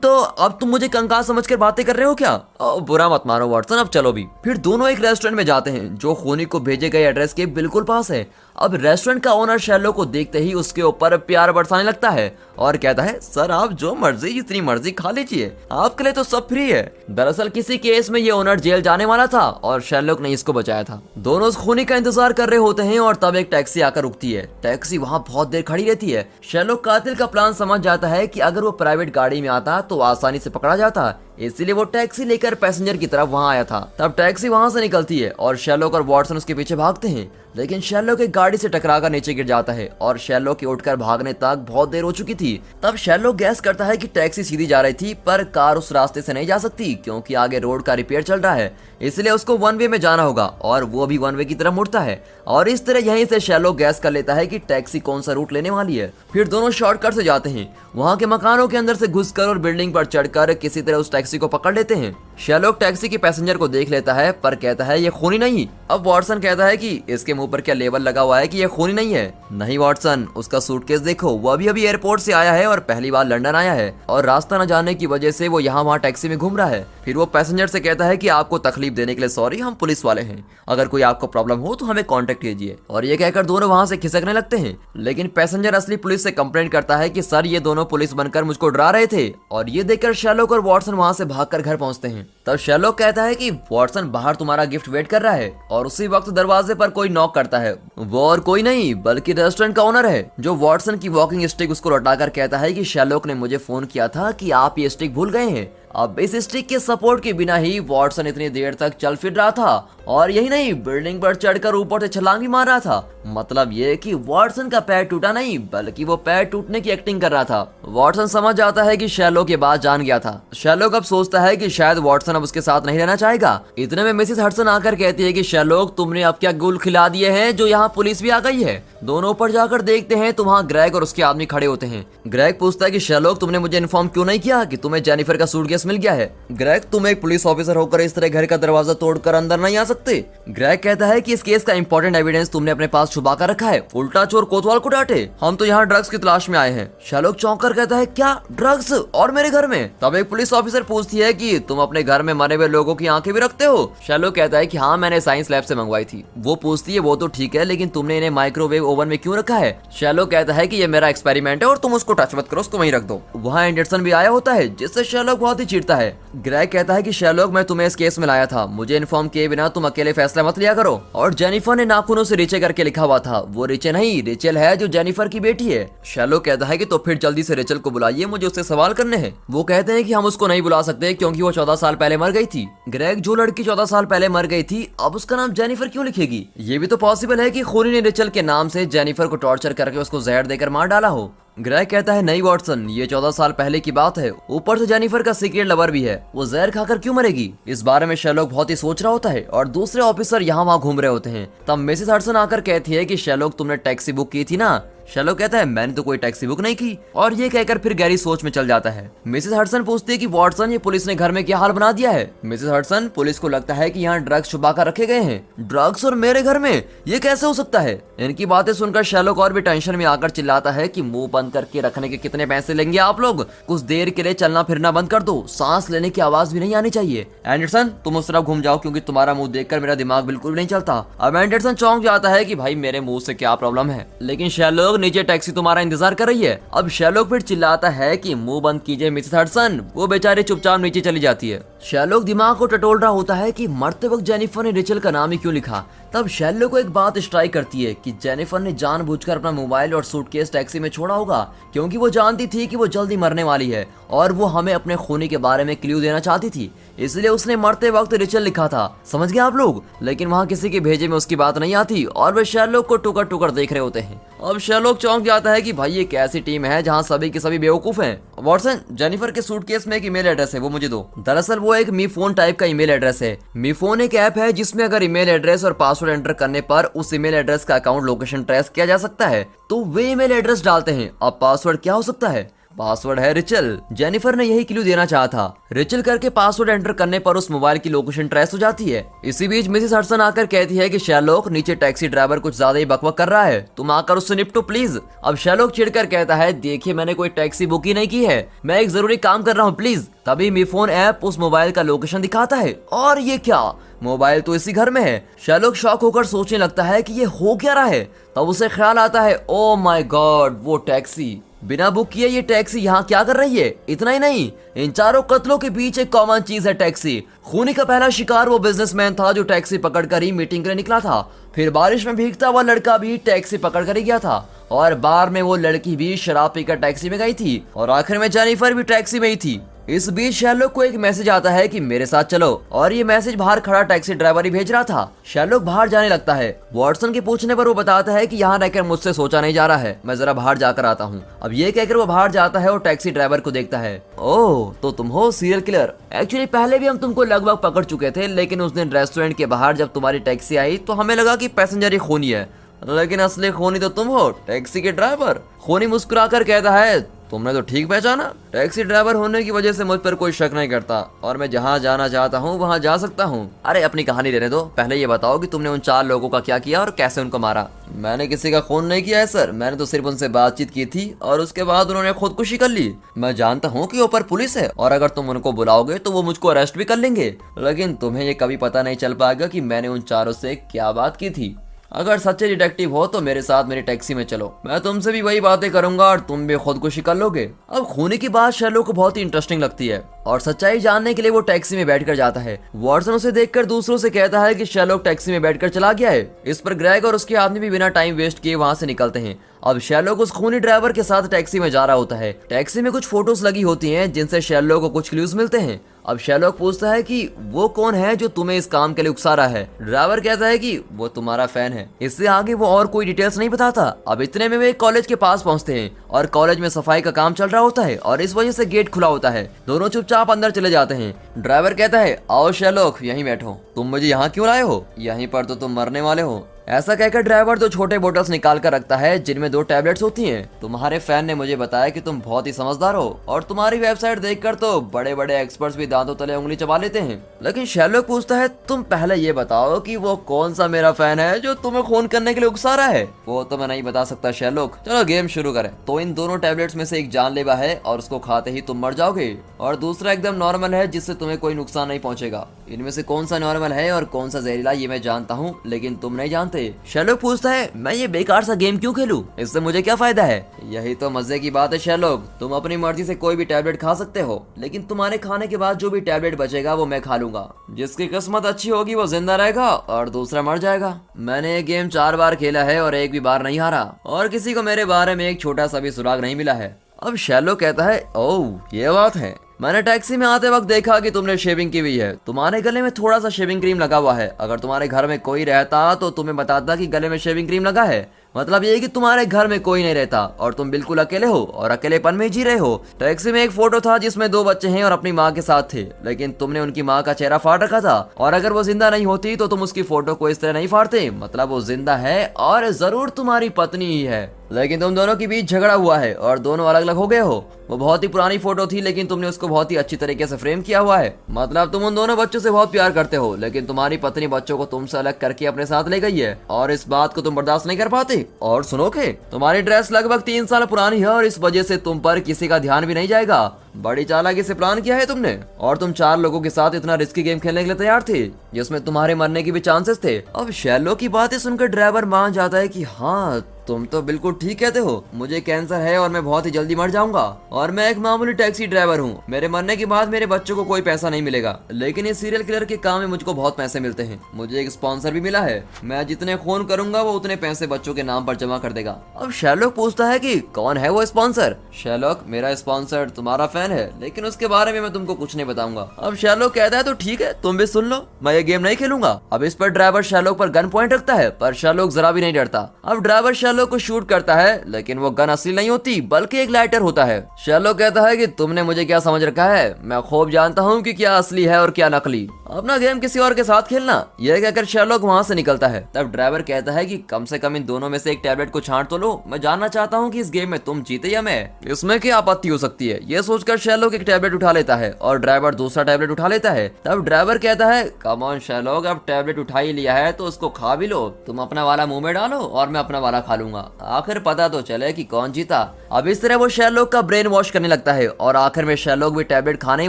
तो अब तुम मुझे कंकाल समझकर बातें कर रहे हो क्या? बुरा मत मानो वॉटसन, अब चलो भी। फिर दोनों एक रेस्टोरेंट में जाते हैं जो खूनी को भेजे गए एड्रेस के बिल्कुल पास है। अब रेस्टोरेंट का ओनर शैरलॉक को देखते ही उसके ऊपर प्यार बरसाने लगता है और कहता है सर आप जो मर्जी जितनी मर्जी खा लीजिए, आपके लिए तो सब फ्री है। दरअसल किसी केस में ये ओनर जेल जाने वाला था और शैरलॉक ने इसको बचाया था। दोनों उस खूनी का इंतजार कर रहे होते हैं और तब एक टैक्सी आकर रुकती है। टैक्सी वहाँ बहुत देर खड़ी रहती है। शैरलॉक कातिल का प्लान समझ जाता है कि अगर वो प्राइवेट गाड़ी में आता तो आसानी से पकड़ा जाता, इसीलिए वो टैक्सी लेकर पैसेंजर की तरफ वहाँ आया था। तब टैक्सी वहाँ से निकलती है और शैरलॉक और वॉटसन उसके पीछे भागते हैं, लेकिन शैरलॉक एक गाड़ी से टकराकर नीचे गिर जाता है और शैरलॉक के उठकर भागने तक बहुत देर हो चुकी थी। तब शैरलॉक गैस करता है कि टैक्सी सीधी जा रही थी, पर कार उस रास्ते से नहीं जा सकती क्योंकि आगे रोड का रिपेयर चल रहा है, इसलिए उसको वन वे में जाना होगा और वो भी वन वे की तरफ मुड़ता है। और इस तरह यहीं से शैरलॉक गैस कर लेता है कि टैक्सी कौन सा रूट लेने वाली है। फिर दोनों शॉर्टकट से जाते हैं, वहाँ के मकानों के अंदर से घुसकर और बिल्डिंग पर चढ़कर किसी तरह उस टैक्सी को पकड़ लेते हैं। शैरलॉक टैक्सी के पैसेंजर को देख लेता है पर कहता है ये खूनी नहीं। अब वॉटसन कहता है कि इसके मुंह पर क्या लेबल लगा हुआ है कि ये खूनी नहीं है? नहीं वॉटसन, उसका सूटकेस देखो, वो अभी अभी एयरपोर्ट से आया है और पहली बार लंदन आया है और रास्ता न जानने की वजह से वो यहाँ वहाँ टैक्सी में घूम रहा है। फिर वो पैसेंजर से कहता है कि आपको तकलीफ देने के लिए सॉरी, हम पुलिस वाले हैं, अगर कोई आपको प्रॉब्लम हो तो हमें कांटेक्ट कीजिए। और ये कहकर दोनों वहाँ से खिसकने लगते हैं, लेकिन पैसेंजर असली पुलिस से कंप्लेंट करता है कि सर ये दोनों पुलिस बनकर मुझको डरा रहे थे। और ये देखकर शैरलॉक और वॉटसन वहाँ से भागकर घर पहुँचते हैं। तब शैरलॉक कहता है कि वॉटसन बाहर तुम्हारा गिफ्ट वेट कर रहा है और उसी वक्त दरवाजे पर कोई नॉक करता है। वो और कोई नहीं बल्कि रेस्टोरेंट का ओनर है, जो वॉटसन की वॉकिंग स्टिक उसको लौटाकर कहता है कि शैरलॉक ने मुझे फोन किया था कि आप ये स्टिक भूल गए हैं। अब इस स्टिक के सपोर्ट के बिना ही वॉटसन इतनी देर तक चल फिर रहा था और यही नहीं, बिल्डिंग पर चढ़कर ऊपर से छलांग भी मार रहा था। मतलब ये कि वॉटसन का पैर टूटा नहीं बल्कि वो पैर टूटने की एक्टिंग कर रहा था। वॉटसन समझ जाता है कि शैरलॉक ये बात जान गया था। शैरलॉक अब सोचता है कि शायद वॉटसन अब उसके साथ नहीं रहना चाहेगा। इतने में मिसेस हडसन आकर कहती है कि शैरलॉक तुमने अब क्या गुल खिला दिए हैं जो यहाँ पुलिस भी आ गई है। दोनों ऊपर जाकर देखते हैं तो वहाँ ग्रेग और उसके आदमी खड़े होते हैं। ग्रेग पूछता है कि शैरलॉक तुमने मुझे इन्फॉर्म क्यों नहीं किया कि तुम्हें जेनिफर का सूटकेस मिल गया है? ग्रेग, तुम एक पुलिस ऑफिसर होकर इस तरह घर का दरवाजा तोड़कर अंदर नहीं आ सकते। ग्रेग कहता है कि इस केस का इंपॉर्टेंट एविडेंस तुमने अपने पास छुपा कर रखा है, उल्टा चोर कोतवाल को डांटे, हम तो यहाँ ड्रग्स की तलाश में आए हैं। शैरलॉक चौंक कर कहता है क्या ड्रग्स और मेरे घर में? तब एक पुलिस ऑफिसर पूछती है कि तुम अपने घर में मरे हुए लोगों की आंखें भी रखते हो? शैरलॉक कहता है कि हाँ, मैंने साइंस लैब से मंगवाई थी। वो पूछती है वो तो ठीक है, लेकिन तुमने इन्हें माइक्रोवेव ओवन में क्यों रखा है? शैरलॉक कहता है कि ये मेरा एक्सपेरिमेंट है और तुम उसको टच मत करो, उसको वहीं रख दो। वहाँ एंडरसन भी आया होता है जिससे शैरलॉक बहुत ही चिढ़ता है। ग्रेग कहता है कि शैरलॉक मैं तुम्हें इस केस में लाया था, मुझे इन्फॉर्म किए बिना तुम अकेले फैसला मत लिया करो। और जेनिफर ने नाखूनों से रिचे करके लिखा हुआ था, वो रिचे नहीं रिचेल है जो जेनिफर की बेटी है। शैरलॉक कहता है कि तो फिर जल्दी से रिचेल को बुलाइए, मुझे उससे सवाल करने हैं। वो कहते हैं कि हम उसको नहीं बुला सकते क्योंकि वो 14 साल पहले मर गई थी। ग्रेग, जो लड़की 14 साल पहले मर गई थी अब उसका नाम जेनिफर क्यों लिखेगी? ये भी तो पॉसिबल है कि खूनी ने रिचेल के नाम से जेनिफर को टॉर्चर करके उसको जहर देकर मार डाला हो। ग्रेग कहता है नहीं वॉटसन, ये 14 साल पहले की बात है, ऊपर से जेनिफर का सीक्रेट लवर भी है, वो जहर खाकर क्यों मरेगी? इस बारे में शैरलॉक बहुत ही सोच रहा होता है और दूसरे ऑफिसर यहाँ वहाँ घूम रहे होते हैं। तब मिसेस हडसन आकर कहती है कि शैरलॉक तुमने टैक्सी बुक की थी ना, शेरलॉक कहता है मैंने तो कोई टैक्सी बुक नहीं की, और ये कहकर फिर गहरी सोच में चल जाता है। मिसेस हडसन पूछती है कि वॉटसन, ये पुलिस ने घर में क्या हाल बना दिया है। मिसेस हडसन, पुलिस को लगता है कि यहाँ ड्रग्स छुपा कर रखे गए हैं। ड्रग्स और मेरे घर में, ये कैसे हो सकता है? इनकी बातें सुनकर शेरलॉक और भी टेंशन में आकर चिल्लाता है कि मुंह बंद करके रखने के कितने पैसे लेंगे आप लोग? कुछ देर के लिए चलना फिरना बंद कर दो, सांस लेने की आवाज भी नहीं आनी चाहिए। एंडरसन, तुम उस तरफ घूम जाओ क्योंकि तुम्हारा मुंह देखकर मेरा दिमाग बिल्कुल नहीं चलता। अब एंडरसन चौंक जाता है कि भाई मेरे मुंह से क्या प्रॉब्लम है, लेकिन शेरलॉक, नीचे टैक्सी तुम्हारा इंतजार कर रही है। अब शेरलॉक फिर चिल्लाता है कि मुंह बंद कीजिए मिसेस हडसन। वो बेचारी चुपचाप नीचे चली जाती है। शेरलॉक दिमाग को टटोल रहा होता है कि मरते वक्त जेनिफर ने रिचल का नाम ही क्यों लिखा। तब शेरलॉक को एक बात स्ट्राइक करती है कि जेनिफर ने जानबूझकर अपना मोबाइल और सूटकेस टैक्सी में छोड़ा होगा, क्योंकि वो जानती थी कि वो जल्दी मरने वाली है और वो हमें अपने खूनी के बारे में क्लू देना चाहती थी, इसलिए उसने मरते वक्त रिचल लिखा था। समझ गए आप लोग? लेकिन वहाँ किसी के भेजे में उसकी बात नहीं आती और वे शेरलॉक को टुकर टुकर देख रहे होते हैं। अब शेरलॉक चौंक जाता है कि भाई ये कैसी टीम है जहाँ सभी के सभी बेवकूफ हैं। वॉटसन, जेनिफर के सूटकेस में एक ईमेल एड्रेस है, वो मुझे दो। दरअसल वो एक मी फोन टाइप का ईमेल एड्रेस है। मी फोन एक ऐप है जिसमें अगर ईमेल एड्रेस और पासवर्ड एंटर करने पर उस ईमेल एड्रेस का अकाउंट लोकेशन ट्रेस किया जा सकता है। तो वे ईमेल एड्रेस डालते हैं। अब पासवर्ड क्या हो सकता है? पासवर्ड है रिचल। जेनिफर ने यही क्लू देना चाहा था। रिचल करके पासवर्ड एंटर करने पर उस मोबाइल की लोकेशन ट्रेस हो जाती है। इसी बीच मिसेस हडसन आकर कहती है कि शेरलॉक, नीचे टैक्सी ड्राइवर कुछ ज्यादा ही बकबक कर रहा है, तुम आकर उससे निपटो प्लीज। अब शेरलॉक चिढ़कर कहता है देखिए मैंने कोई टैक्सी बुक ही नहीं की है, मैं एक जरूरी काम कर रहा हूँ प्लीज। तभी मी फोन ऐप उस मोबाइल का लोकेशन दिखाता है और ये क्या, मोबाइल तो इसी घर में है। शेरलॉक शॉक होकर सोचने लगता है कि ये हो क्या रहा है। तब उसे ख्याल आता है ओ माय गॉड, वो टैक्सी, बिना बुक किए ये टैक्सी यहाँ क्या कर रही है? इतना ही नहीं, इन चारों कत्लों के बीच एक कॉमन चीज है, टैक्सी। खूनी का पहला शिकार वो बिजनेसमैन था जो टैक्सी पकड़कर ही मीटिंग के लिए निकला था। फिर बारिश में भीगता हुआ लड़का भी टैक्सी पकड़कर ही गया था, और बार में वो लड़की भी शराब पीकर टैक्सी में गई थी, और आखिर में जेनिफर भी टैक्सी में ही थी। इस बीच शेरलॉक को एक मैसेज आता है कि मेरे साथ चलो, और ये मैसेज बाहर खड़ा टैक्सी ड्राइवर ही भेज रहा था। शेरलॉक बाहर जाने लगता है। वॉटसन के पूछने पर वो बताता है कि यहाँ रहकर मुझसे सोचा नहीं जा रहा है, मैं जरा बाहर जाकर आता हूँ। अब ये कहकर वो बाहर जाता है और टैक्सी ड्राइवर को देखता है। ओह, तो तुम हो सीरियल किलर। एक्चुअली पहले भी हम तुमको लगभग पकड़ चुके थे, लेकिन उस दिन रेस्टोरेंट के बाहर जब तुम्हारी टैक्सी आई तो हमें लगा कि पैसेंजर ही खूनी है, लेकिन असली खूनी तो तुम हो, टैक्सी के ड्राइवर। खूनी मुस्कुराकर कहता है तुमने तो ठीक पहचाना, टैक्सी ड्राइवर होने की वजह से मुझ पर कोई शक नहीं करता और मैं जहाँ जाना चाहता हूँ वहाँ जा सकता हूँ। अरे अपनी कहानी रहने दो, पहले ये बताओ कि तुमने उन 4 लोगों का क्या किया और कैसे उनको मारा। मैंने किसी का खून नहीं किया है सर, मैंने तो सिर्फ उनसे बातचीत की थी और उसके बाद उन्होंने खुदकुशी कर ली। मैं जानता हूँ कि ऊपर पुलिस है और अगर तुम उनको बुलाओगे तो वो मुझको अरेस्ट भी कर लेंगे, लेकिन तुम्हें ये कभी पता नहीं चल पाएगा कि मैंने उन चारों से क्या बात की थी। अगर सच्चे डिटेक्टिव हो तो मेरे साथ मेरी टैक्सी में चलो, मैं तुमसे भी वही बातें करूंगा और तुम भी खुदकुशी कर लोगे। अब खूनी की बात शेरलॉक को बहुत ही इंटरेस्टिंग लगती है और सच्चाई जानने के लिए वो टैक्सी में बैठकर जाता है। वॉटसन उसे देखकर दूसरों से कहता है कि शेरलॉक टैक्सी में बैठकर चला गया है। इस पर ग्रेग और उसके आदमी भी बिना टाइम वेस्ट किए वहां से निकलते हैं। अब शेरलॉक उस खूनी ड्राइवर के साथ टैक्सी में जा रहा होता है। टैक्सी में कुछ फोटोज लगी होती हैं जिनसे शेरलॉक को कुछ क्लूज मिलते हैं। अब शेरलॉक पूछता है कि वो कौन है जो तुम्हें इस काम के लिए उकसा रहा है। ड्राइवर कहता है कि वो तुम्हारा फैन है। इससे आगे वो और कोई डिटेल्स नहीं बताता। अब इतने में वे कॉलेज के पास पहुंचते हैं और कॉलेज में सफाई का काम चल रहा होता है और इस वजह से गेट खुला होता है। दोनों चुपचाप अंदर चले जाते हैं। ड्राइवर कहता है आओ शेरलॉक, यहीं बैठो, तुम मुझे यहाँ क्यों लाए हो? यहीं पर तो तुम मरने वाले हो। ऐसा कहकर ड्राइवर 2 छोटे बोतल्स निकाल कर रखता है जिनमें 2 टैबलेट्स होती हैं। तुम्हारे फैन ने मुझे बताया कि तुम बहुत ही समझदार हो और तुम्हारी वेबसाइट देखकर तो बड़े बड़े एक्सपर्ट्स भी दांतों तले उंगली चबा लेते हैं। लेकिन शेरलॉक पूछता है तुम पहले ये बताओ कि वो कौन सा मेरा फैन है जो तुम्हें खून करने के लिए उकसा रहा है? वो तो मैं नहीं बता सकता शेरलॉक। चलो गेम शुरू करें। तो इन दोनों टैबलेट्स में से एक जानलेवा है और उसको खाते ही तुम मर जाओगे, और दूसरा एकदम नॉर्मल है जिससे तुम्हें कोई नुकसान नहीं पहुंचेगा। इनमें से कौन सा नॉर्मल है और कौन सा जहरीला ये मैं जानता हूँ, लेकिन तुम नहीं जानते। शेरलॉक पूछता है मैं ये बेकार सा गेम क्यों खेलूं? इससे मुझे क्या फायदा है? यही तो मजे की बात है शेरलॉक, तुम अपनी मर्जी से कोई भी टैबलेट खा सकते हो, लेकिन तुम्हारे खाने के बाद जो भी टैबलेट बचेगा वो मैं खा लूंगा। जिसकी किस्मत अच्छी होगी वो जिंदा रहेगा और दूसरा मर जाएगा। मैंने ये गेम 4 बार खेला है और एक भी बार नहीं हारा, और किसी को मेरे बारे में एक छोटा सा भी सुराग नहीं मिला है। अब शेरलॉक कहता है ओह ये बात है, मैंने टैक्सी में आते वक्त देखा कि तुमने शेविंग की हुई है। तुम्हारे गले में थोड़ा सा शेविंग क्रीम लगा हुआ है। अगर तुम्हारे घर में कोई रहता तो तुम्हें बताता कि गले में शेविंग क्रीम लगा है। मतलब ये कि तुम्हारे घर में कोई नहीं रहता और तुम बिल्कुल अकेले हो और अकेलेपन में जी रहे हो। टैक्सी में एक फोटो था जिसमें 2 बच्चे हैं और अपनी माँ के साथ थे, लेकिन तुमने उनकी माँ का चेहरा फाड़ रखा था, और अगर वो जिंदा नहीं होती तो तुम उसकी फोटो को इस तरह नहीं फाड़ते। मतलब वो जिंदा है और जरूर तुम्हारी पत्नी ही है। लेकिन तुम दोनों के बीच झगड़ा हुआ है और दोनों अलग अलग हो गए हो। वो बहुत ही पुरानी फोटो थी लेकिन तुमने उसको बहुत ही अच्छी तरीके से फ्रेम किया हुआ है। मतलब तुम उन दोनों बच्चों से बहुत प्यार करते हो, लेकिन तुम्हारी पत्नी बच्चों को तुमसे अलग करके अपने साथ ले गई है और इस बात को तुम बर्दाश्त नहीं कर पाते। और सुनोगे, तुम्हारी ड्रेस लगभग 3 साल पुरानी है और इस वजह से तुम पर किसी का ध्यान भी नहीं जाएगा। बड़ी चालाकी से प्लान किया है तुमने और तुम 4 लोगों के साथ इतना रिस्की गेम खेलने के लिए तैयार थे जिसमें तुम्हारे मरने की भी चांसेस थे। अब शैलो की बातें सुनकर ड्राइवर मान जाता है कि हाँ, तुम तो बिल्कुल ठीक कहते हो। मुझे कैंसर है और मैं बहुत ही जल्दी मर जाऊंगा और मैं एक मामूली टैक्सी ड्राइवर हूँ। मेरे मरने के बाद मेरे बच्चों को कोई पैसा नहीं मिलेगा, लेकिन इस सीरियल किलर के काम में मुझको बहुत पैसे मिलते हैं। मुझे एक स्पॉन्सर भी मिला है, मैं जितने खून करूंगा वो उतने पैसे बच्चों के नाम पर जमा कर देगा। अब शैलोक पूछता है कि कौन है वो स्पॉन्सर। शैलोक, मेरा स्पॉन्सर तुम्हारा फैन है, लेकिन उसके बारे में मैं तुमको कुछ नहीं बताऊंगा। अब शैलोक कहता है तो ठीक है, तुम भी सुन लो, मैं ये गेम नहीं खेलूंगा। अब इस पर ड्राइवर शैलोक पर गन पॉइंट रखता है, पर शैलोक जरा भी नहीं डरता। अब ड्राइवर शैलोक को शूट करता है, लेकिन वो गन असली नहीं होती बल्कि एक लाइटर होता है। शैलोक कहता है कि तुमने मुझे क्या समझ रखा है, मैं खूब जानता हूँ कि क्या असली है और क्या नकली। अपना गेम किसी और के साथ खेलना। यह कहकर शैलोक वहाँ से निकलता है। तब ड्राइवर कहता है कि कम से कम इन दोनों में से एक टैबलेट को छांट तो लो, मैं जानना चाहता हूँ कि इस गेम में तुम जीते या मैं। इसमें क्या आपत्ति हो सकती है। यह सोचकर शैलोक एक टैबलेट उठा लेता है और ड्राइवर दूसरा टैबलेट उठा लेता है। तब ड्राइवर कहता है, कम ऑन शैलोक, अब टैबलेट उठा ही लिया है तो उसको खा भी लो। तुम अपना वाला मुंह में डालो और मैं अपना वाला खा लूंगा, आखिर पता तो चले कि कौन जीता। अब इस तरह वो शैलोक का ब्रेन वॉश करने लगता है और आखिर में शैलोक भी टैबलेट खाने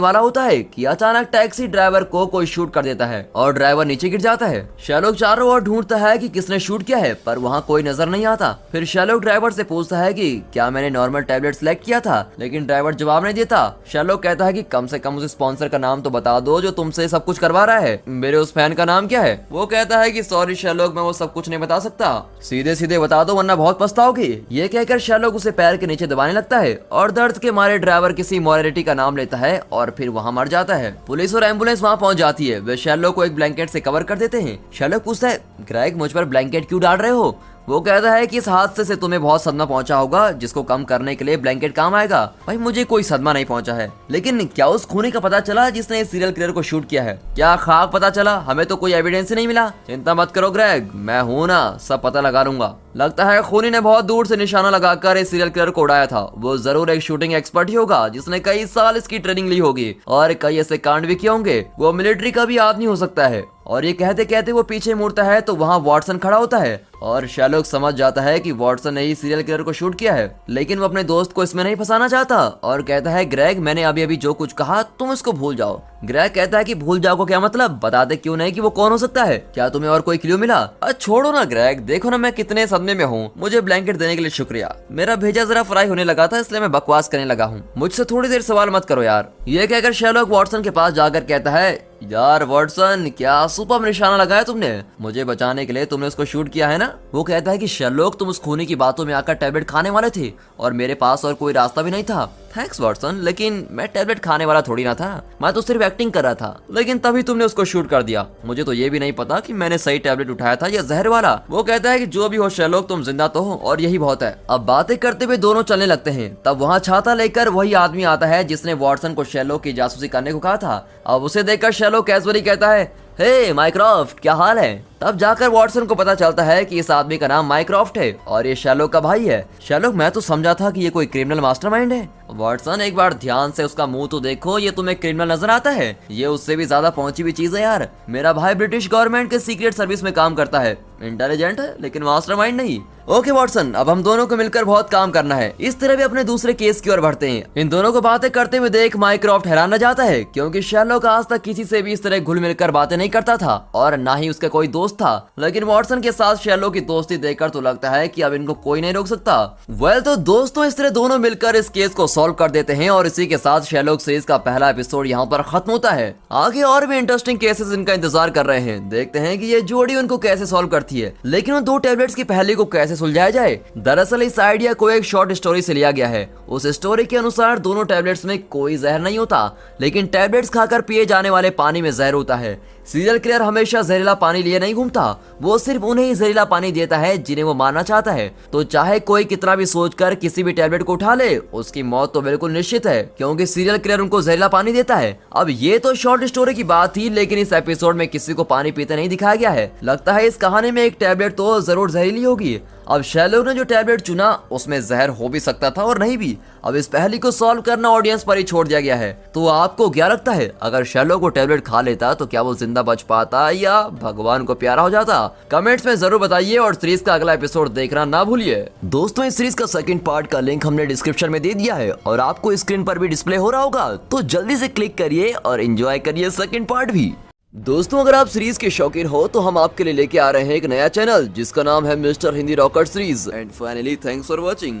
वाला होता है कि अचानक टैक्सी ड्राइवर को कोई शूट कर देता है और ड्राइवर नीचे गिर जाता है। शैलोक चारों ओर ढूंढता है कि किसने शूट किया है, पर वहाँ कोई नजर नहीं आता। फिर शैलोक ड्राइवर से पूछता है कि क्या मैंने नॉर्मल टैबलेट सिलेक्ट किया था, लेकिन ड्राइवर जवाब नहीं देता। शैलोक कहता है कि कम से कम उस स्पॉन्सर का नाम तो बता दो जो तुमसे सब कुछ करवा रहा है। मेरे उस फैन का नाम क्या है। वो कहता है कि सॉरी शैलोक, मैं वो सब कुछ नहीं बता सकता, सीधे सीधे बता दो वरना बहुत पछताओगे। ये कहकर शैलोक उसे पैर के नीचे दबाने लगता है और दर्द के मारे ड्राइवर किसी मोरालिटी का नाम लेता है और फिर वहाँ मर जाता है। पुलिस और एम्बुलेंस वहाँ पहुँच जाती है। वे शैलोक को एक ब्लैंकेट से कवर कर देते हैं। शैलोक पूछता है, ग्रेग मुझ पर ब्लैंकेट क्यों डाल रहे हो। वो कहता है कि इस हादसे से तुम्हें बहुत सदमा पहुंचा होगा, जिसको कम करने के लिए ब्लैंकेट काम आएगा। भाई मुझे कोई सदमा नहीं पहुंचा है, लेकिन क्या उस खूनी का पता चला जिसने इस सीरियल किलर को शूट किया है। क्या खाक पता चला, हमें तो कोई एविडेंस ही नहीं मिला। चिंता मत करो ग्रेग, मैं हूँ ना, सब पता लगा लूंगा। लगता है खूनी ने बहुत दूर से निशाना लगाकर इस सीरियल किलर को उड़ाया था। वो जरूर एक शूटिंग एक्सपर्ट ही होगा जिसने कई साल इसकी ट्रेनिंग ली होगी और कई ऐसे कांड भी किए होंगे। वो मिलिट्री का भी आदमी हो सकता है। और ये कहते कहते वो पीछे मुड़ता है तो वहाँ वॉटसन खड़ा होता है और शैलोक समझ जाता है कि वॉटसन ने ही सीरियल किलर को शूट किया है, लेकिन वो अपने दोस्त को इसमें नहीं फंसाना चाहता और कहता है, ग्रेग मैंने अभी अभी जो कुछ कहा तुम इसको भूल जाओ। ग्रेग कहता है कि भूल जाओ को क्या मतलब, बताते क्यों नहीं कि वो कौन हो सकता है। क्या तुम्हें और कोई क्लू मिला। छोड़ो ना ग्रेग, देखो ना मैं कितने सदमे में हूँ। मुझे ब्लैंकेट देने के लिए शुक्रिया। मेरा भेजा जरा फ्राई होने लगा था इसलिए मैं बकवास करने लगा हूँ। मुझसे थोड़ी देर सवाल मत करो यार। ये कहकर शैलोक वॉटसन के पास जाकर कहता है, यार वॉटसन क्या सुपर निशाना लगाया तुमने, मुझे बचाने के लिए तुमने उसको शूट किया है ना। वो कहता है कि शैलोक तुम उस खूनी की बातों में आकर टैबलेट खाने वाले थे और मेरे पास और कोई रास्ता भी नहीं था। थैंक्स वॉटसन, लेकिन मैं टैबलेट खाने वाला थोड़ी ना था, मैं तो सिर्फ एक्टिंग कर रहा था, लेकिन तभी तुमने उसको शूट कर दिया। मुझे तो ये भी नहीं पता कि मैंने सही टैबलेट उठाया था या जहर वाला। वो कहता है कि जो भी हो शैलोक, तुम जिंदा तो हो और यही बहुत है। अब बातें करते हुए दोनों चलने लगते हैं। तब वहाँ छाता लेकर वही आदमी आता है जिसने वॉटसन को शैलोक की जासूसी करने को कहा था। अब उसे देखकर शैलोक कैजुअली कहता है, हे माइक्रोफ्ट, क्या हाल है। तब जाकर वॉटसन को पता चलता है कि इस आदमी का नाम माइक्रोफ्ट है और ये शैलोक का भाई है। शैलोक, मैं तो समझा था कि ये कोई क्रिमिनल मास्टरमाइंड है। वॉटसन, एक बार ध्यान से उसका मुंह तो देखो, ये तुम्हें क्रिमिनल नजर आता है। ये उससे भी ज्यादा पहुंची हुई चीज है यार। मेरा भाई ब्रिटिश गवर्नमेंट के सीक्रेट सर्विस में काम करता है, इंटेलिजेंट है लेकिन मास्टरमाइंड नहीं। ओके वॉटसन, अब हम दोनों को मिलकर बहुत काम करना है। इस तरह भी अपने दूसरे केस की ओर बढ़ते हैं। इन दोनों को बातें करते हुए देख माइक्रोफ्ट हैरान रह जाता है, क्योंकि शैलोक आज तक किसी से भी इस तरह घुल मिलकर बातें नहीं करता था और ना ही उसका कोई दोस्त था। लेकिन वॉटसन के साथ शैलोक की दोस्ती देखकर तो लगता है कि अब इनको कोई नहीं रोक सकता। वेल तो दोस्तों, इस तरह दोनों मिलकर इस केस को सॉल्व कर देते हैं और इसी के साथ शैलोक सीरीज का पहला एपिसोड यहाँ पर खत्म होता है। आगे और भी इंटरेस्टिंग केसेस इनका इंतजार कर रहे हैं। देखते हैं कि ये जोड़ी उनको कैसे सॉल्व करती है, लेकिन उन 2 टैबलेट्स की पहली को कैसे सुलझाया जाए। दरअसल इस आइडिया को एक शॉर्ट स्टोरी से लिया गया है। उस स्टोरी के अनुसार दोनों टैबलेट्स में कोई जहर नहीं होता, लेकिन टैबलेट्स खाकर पिए जाने वाले पानी में जहर होता है। सीरियल किलर हमेशा जहरीला पानी लिए नहीं घूमता, वो सिर्फ उन्हें ही जहरीला पानी देता है जिन्हें वो मारना चाहता है। तो चाहे कोई कितना भी सोचकर किसी भी टैबलेट को उठा ले, उसकी मौत तो बिल्कुल निश्चित है, क्योंकि सीरियल किलर उनको जहरीला पानी देता है। अब ये तो शॉर्ट स्टोरी की बात थी, लेकिन इस एपिसोड में किसी को पानी पीते नहीं दिखाया गया है। लगता है इस कहानी में एक टैबलेट तो जरूर जहरीली होगी। अब शेरलॉक ने जो टैबलेट चुना उसमें जहर हो भी सकता था और नहीं भी। अब इस पहेली को सॉल्व करना ऑडियंस पर ही छोड़ दिया गया है। तो आपको क्या लगता है, अगर शेरलॉक वो टैबलेट खा लेता तो क्या वो जिंदा बच पाता या भगवान को प्यारा हो जाता? कमेंट्स में जरूर बताइए और सीरीज का अगला एपिसोड देखना ना भूलिए। दोस्तों, इस सीरीज का सेकंड पार्ट का लिंक हमने डिस्क्रिप्शन में दे दिया है और आपको स्क्रीन पर भी डिस्प्ले हो रहा होगा, तो जल्दी से क्लिक करिए और एंजॉय करिए सेकंड पार्ट भी। दोस्तों, अगर आप सीरीज के शौकीन हो तो हम आपके लिए लेके आ रहे हैं एक नया चैनल जिसका नाम है mister Hindi rocket series. And finally thanks for watching.